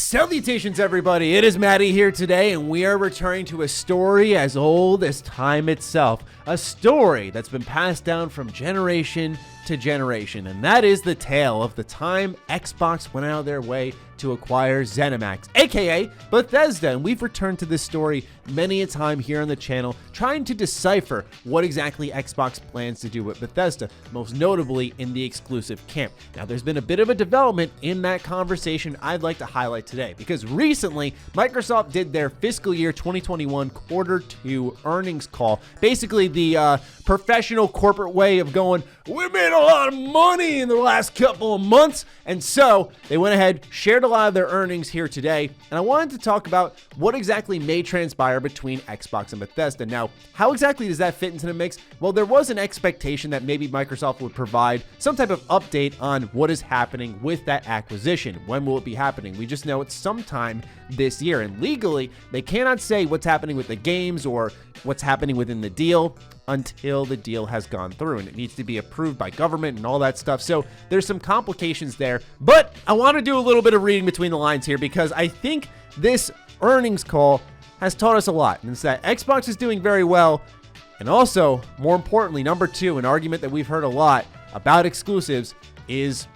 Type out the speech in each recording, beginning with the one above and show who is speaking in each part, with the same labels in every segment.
Speaker 1: Salutations, everybody. It is Matty here today, and we are returning to a story as old as time itself. A story that's been passed down from generation to generation, and that is the tale of the time Xbox went out of their way to acquire ZeniMax, aka Bethesda, and we've returned to this story many a time here on the channel, trying to decipher what exactly Xbox plans to do with Bethesda, most notably in the exclusive camp. Now, there's been a bit of a development in that conversation I'd like to highlight today, because recently Microsoft did their fiscal year 2021 quarter 2 earnings call, basically the professional corporate way of going, we made a lot of money in the last couple of months, and so they went ahead, shared a lot of their earnings here today, and I wanted to talk about what exactly may transpire between Xbox and Bethesda. Now, how exactly does that fit into the mix? Well, there was an expectation that maybe Microsoft would provide some type of update on what is happening with that acquisition. When will it be happening? We just know it's sometime this year, and legally, they cannot say what's happening with the games or what's happening within the deal until the deal has gone through, and it needs to be approved by government and all that stuff. So there's some complications there, but I want to do a little bit of reading between the lines here, because I think this earnings call has taught us a lot, and it's that Xbox is doing very well, and also, more importantly, number two, an argument that we've heard a lot about exclusives is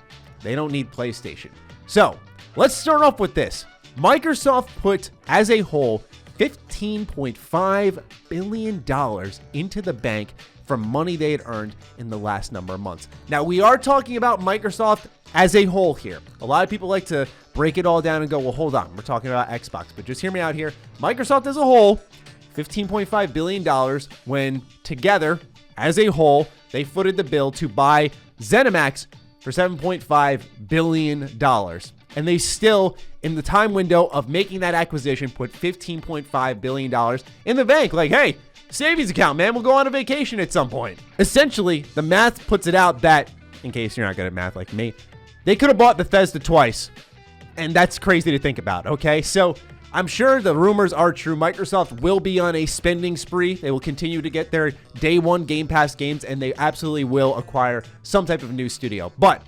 Speaker 1: they don't need PlayStation. So let's start off with this. Microsoft put, as a whole, $15.5 billion into the bank from money they had earned in the last number of months. Now, we are talking about Microsoft as a whole here. A lot of people like to break it all down and go, well, hold on, we're talking about Xbox. But just hear me out here. Microsoft as a whole, $15.5 billion, when together, as a whole, they footed the bill to buy ZeniMax for $7.5 billion. And they still, in the time window of making that acquisition, put $15.5 billion in the bank. Like, hey, savings account, man, we'll go on a vacation at some point. Essentially, the math puts it out that, in case you're not good at math like me, they could have bought Bethesda twice. And that's crazy to think about, okay? So I'm sure the rumors are true. Microsoft will be on a spending spree. They will continue to get their day one Game Pass games, and they absolutely will acquire some type of new studio. But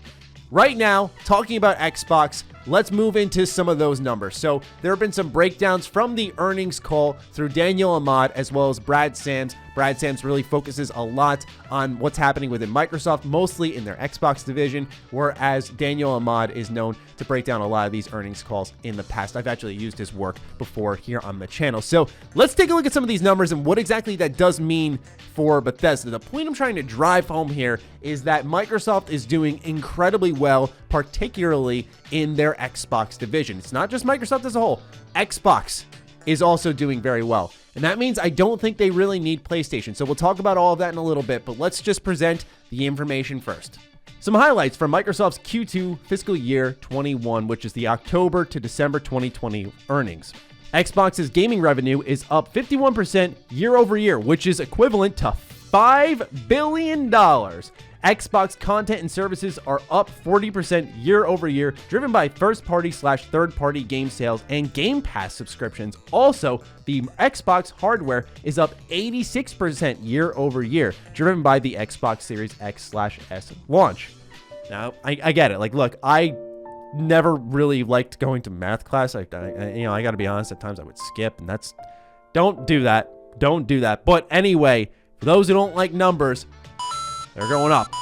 Speaker 1: right now, talking about Xbox, let's move into some of those numbers. So there have been some breakdowns from the earnings call through Daniel Ahmad as well as Brad Sams. Brad Sams really focuses a lot on what's happening within Microsoft, mostly in their Xbox division, whereas Daniel Ahmad is known to break down a lot of these earnings calls in the past. I've actually used his work before here on the channel. So let's take a look at some of these numbers and what exactly that does mean for Bethesda. The point I'm trying to drive home here is that Microsoft is doing incredibly well, particularly in their Xbox division. It's not just Microsoft as a whole. Xbox is also doing very well. And that means I don't think they really need PlayStation. So we'll talk about all of that in a little bit, but let's just present the information first. Some highlights from Microsoft's Q2 fiscal year 21, which is the October to December 2020 earnings. Xbox's gaming revenue is up 51% year over year, which is equivalent to $5 billion. Xbox content and services are up 40% year over year, driven by first-party / third-party game sales and Game Pass subscriptions. Also, the Xbox hardware is up 86% year over year, driven by the Xbox Series X/S launch. Now, I get it. Like, look, I never really liked going to math class. I got to be honest, at times I would skip, and don't do that. Don't do that. But anyway, for those who don't like numbers, they're going up.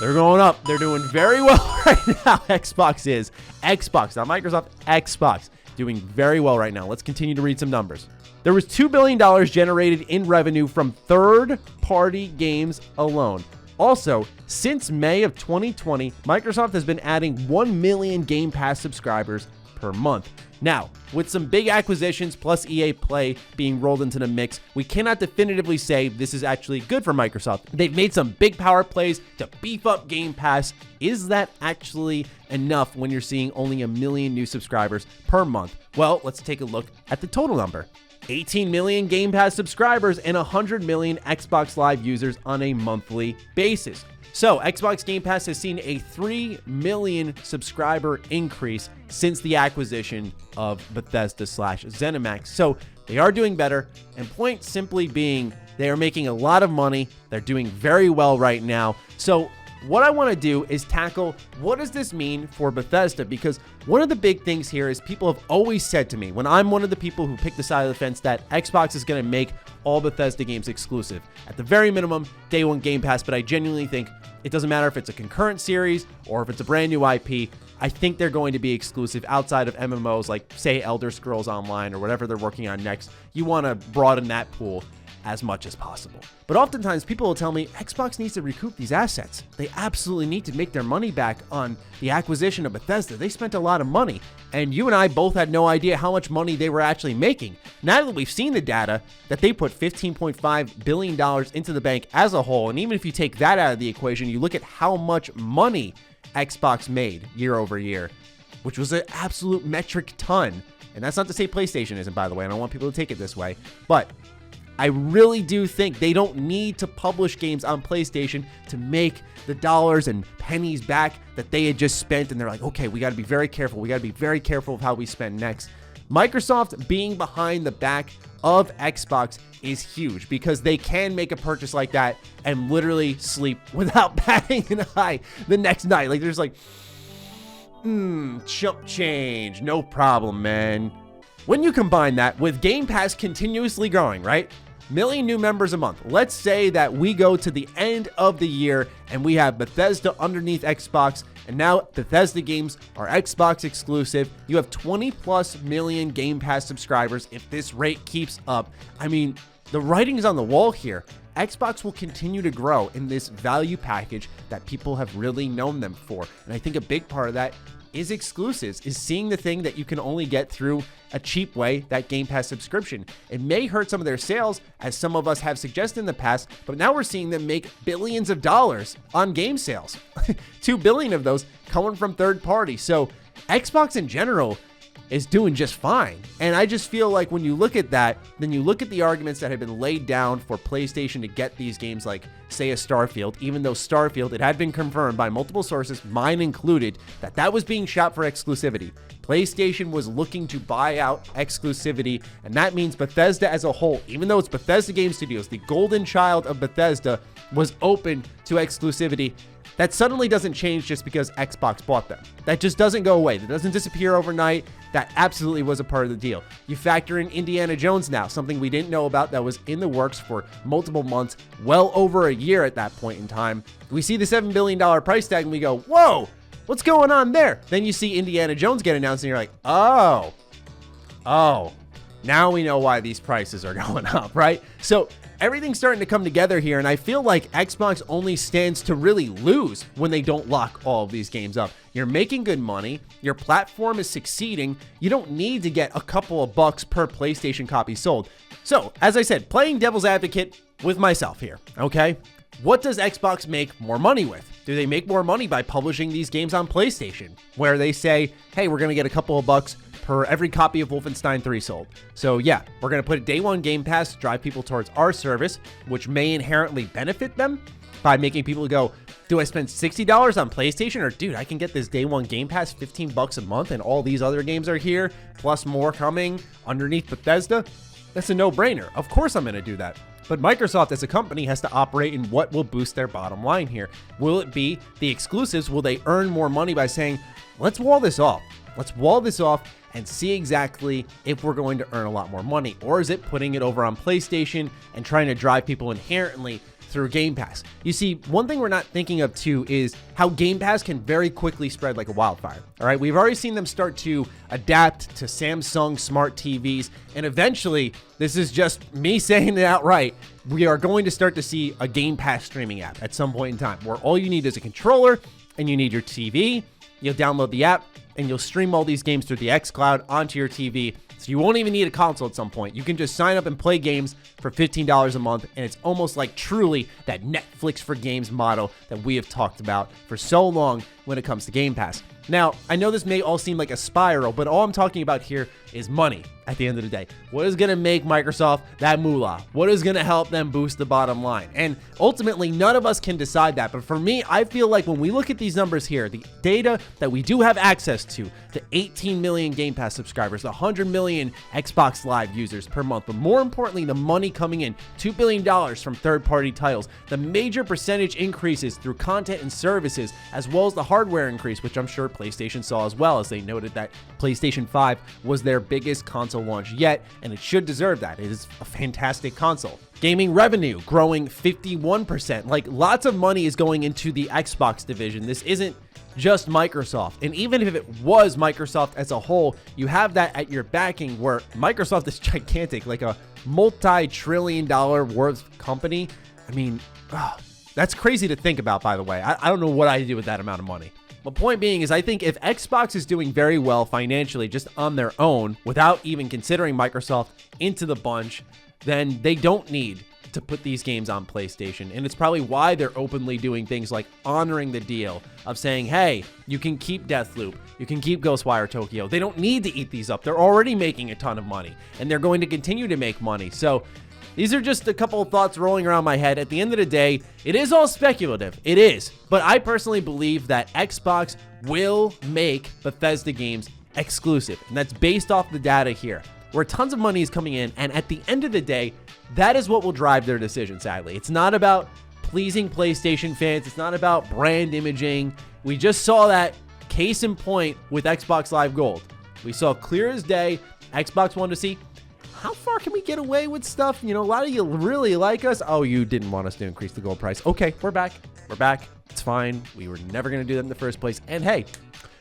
Speaker 1: They're going up. They're doing very well right now. Xbox is. Xbox, not Microsoft. Xbox doing very well right now. Let's continue to read some numbers. There was $2 billion generated in revenue from third-party games alone. Also, since May of 2020, Microsoft has been adding 1 million Game Pass subscribers per month. Now, with some big acquisitions plus EA Play being rolled into the mix, we cannot definitively say this is actually good for Microsoft. They've made some big power plays to beef up Game Pass. Is that actually enough when you're seeing only 1 million new subscribers per month? Well, let's take a look at the total number. 18 million Game Pass subscribers and 100 million Xbox Live users on a monthly basis. So, Xbox Game Pass has seen a 3 million subscriber increase since the acquisition of Bethesda / ZeniMax. So, they are doing better, and point simply being, they are making a lot of money. They're doing very well right now. So, what I want to do is tackle what does this mean for Bethesda, because one of the big things here is people have always said to me when I'm one of the people who pick the side of the fence that Xbox is going to make all Bethesda games exclusive. At the very minimum, day one Game Pass, but I genuinely think it doesn't matter if it's a concurrent series or if it's a brand new IP. I think they're going to be exclusive outside of MMOs like, say, Elder Scrolls Online or whatever they're working on next. You want to broaden that pool as much as possible. But oftentimes people will tell me Xbox needs to recoup these assets. They absolutely need to make their money back on the acquisition of Bethesda. They spent a lot of money, and you and I both had no idea how much money they were actually making. Now that we've seen the data that they put $15.5 billion into the bank as a whole, and even if you take that out of the equation, you look at how much money Xbox made year over year, which was an absolute metric ton. And that's not to say PlayStation isn't, by the way. I don't want people to take it this way, but I really do think they don't need to publish games on PlayStation to make the dollars and pennies back that they had just spent. And they're like, okay, we got to be very careful. We got to be very careful of how we spend next. Microsoft being behind the back of Xbox is huge because they can make a purchase like that and literally sleep without batting an eye the next night. Like there's like, chump change, no problem, man. When you combine that with Game Pass continuously growing, right? Million new members a month. Let's say that we go to the end of the year and we have Bethesda underneath Xbox, and now Bethesda games are Xbox exclusive. You have 20 plus million Game Pass subscribers if this rate keeps up. I mean, the writing is on the wall here. Xbox will continue to grow in this value package that people have really known them for. And I think a big part of that is exclusives, is seeing the thing that you can only get through a cheap way, that Game Pass subscription. It may hurt some of their sales, as some of us have suggested in the past, but now we're seeing them make billions of dollars on game sales. 2 billion of those coming from third party. So Xbox in general is doing just fine. And I just feel like when you look at that, then you look at the arguments that have been laid down for PlayStation to get these games like, say, a Starfield, even though Starfield, it had been confirmed by multiple sources, mine included, that that was being shot for exclusivity. PlayStation was looking to buy out exclusivity, and that means Bethesda as a whole, even though it's Bethesda Game Studios, the golden child of Bethesda, was open to exclusivity. That suddenly doesn't change just because Xbox bought them. That just doesn't go away. That doesn't disappear overnight. That absolutely was a part of the deal. You factor in Indiana Jones now, something we didn't know about that was in the works for multiple months, well over a year at that point in time. We see the $7 billion price tag and we go, whoa, what's going on there? Then you see Indiana Jones get announced and you're like, oh, now we know why these prices are going up, right? So everything's starting to come together here, and I feel like Xbox only stands to really lose when they don't lock all of these games up. You're making good money, your platform is succeeding, you don't need to get a couple of bucks per PlayStation copy sold. So, as I said, playing devil's advocate with myself here, okay? What does Xbox make more money with? Do they make more money by publishing these games on PlayStation, where they say, hey, we're going to get a couple of bucks per every copy of Wolfenstein 3 sold? So yeah, we're going to put a day one Game Pass to drive people towards our service, which may inherently benefit them by making people go, do I spend $60 on PlayStation? Or dude, I can get this day one Game Pass, 15 bucks a month, and all these other games are here, plus more coming underneath Bethesda. That's a no-brainer. Of course I'm going to do that. But Microsoft as a company has to operate in what will boost their bottom line here. Will it be the exclusives? Will they earn more money by saying, let's wall this off? Let's wall this off and see exactly if we're going to earn a lot more money. Or is it putting it over on PlayStation and trying to drive people inherently through Game Pass? You see, one thing we're not thinking of too is how Game Pass can very quickly spread like a wildfire. All right, we've already seen them start to adapt to Samsung smart TVs, and eventually, this is just me saying it outright, we are going to start to see a Game Pass streaming app at some point in time, where all you need is a controller and you need your TV. You'll download the app and you'll stream all these games through the xCloud onto your TV. So you won't even need a console at some point. You can just sign up and play games for $15 a month, and it's almost like truly that Netflix for games model that we have talked about for so long. when it comes to Game Pass. Now, I know this may all seem like a spiral, but all I'm talking about here is money at the end of the day. What is going to make Microsoft that moolah? What is going to help them boost the bottom line? And ultimately, none of us can decide that. But for me, I feel like when we look at these numbers here, the data that we do have access to, the 18 million Game Pass subscribers, the 100 million Xbox Live users per month, but more importantly, the money coming in, $2 billion from third-party titles, the major percentage increases through content and services, as well as the hardware increase, which I'm sure PlayStation saw as well, as they noted that PlayStation 5 was their biggest console launch yet, and it should deserve that. It is a fantastic console. Gaming revenue growing 51%. Like, lots of money is going into the Xbox division. This isn't just Microsoft. And even if it was Microsoft as a whole, you have that at your backing where Microsoft is gigantic, like a multi-trillion-dollar worth company. I mean, that's crazy to think about, by the way. I don't know what I'd do with that amount of money. My point being is I think if Xbox is doing very well financially just on their own without even considering Microsoft into the bunch, then they don't need to put these games on PlayStation. And it's probably why they're openly doing things like honoring the deal of saying, hey, you can keep Deathloop, you can keep Ghostwire Tokyo. They don't need to eat these up. They're already making a ton of money and they're going to continue to make money. So these are just a couple of thoughts rolling around my head. At the end of the day, it is all speculative. It is. But I personally believe that Xbox will make Bethesda games exclusive. And that's based off the data here, where tons of money is coming in. And at the end of the day, that is what will drive their decision, sadly. It's not about pleasing PlayStation fans. It's not about brand imaging. We just saw that case in point with Xbox Live Gold. We saw clear as day, Xbox wanted to see, how far can we get away with stuff? You know, a lot of you really like us. Oh, you didn't want us to increase the gold price. Okay, we're back. We're back. It's fine. We were never going to do that in the first place. And hey,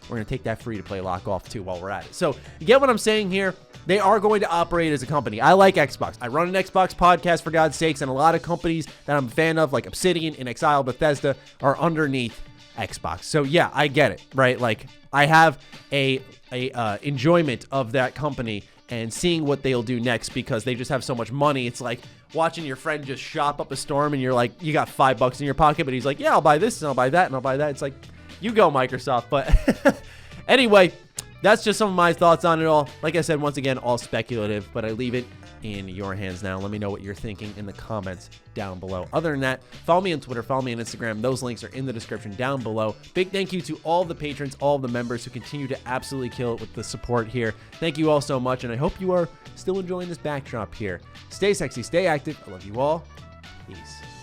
Speaker 1: we're going to take that free-to-play lock off too while we're at it. So you get what I'm saying here? They are going to operate as a company. I like Xbox. I run an Xbox podcast, for God's sakes, and a lot of companies that I'm a fan of, like Obsidian, InXile, Bethesda, are underneath Xbox. So yeah, I get it, right? Like, I have a enjoyment of that company and seeing what they'll do next because they just have so much money. It's like watching your friend just shop up a storm and you're like, you got $5 in your pocket, but he's like, yeah, I'll buy this and I'll buy that and I'll buy that. It's like, you go, Microsoft. But anyway, that's just some of my thoughts on it all. Like I said, once again, all speculative, but I leave it in your hands now. Let me know what you're thinking in the comments down below. Other than that, follow me on Twitter, follow me on Instagram. Those links are in the description down below. Big thank you to all the patrons, all the members who continue to absolutely kill it with the support here. Thank you all so much, and I hope you are still enjoying this backdrop here. Stay sexy, stay active. I love you all. Peace.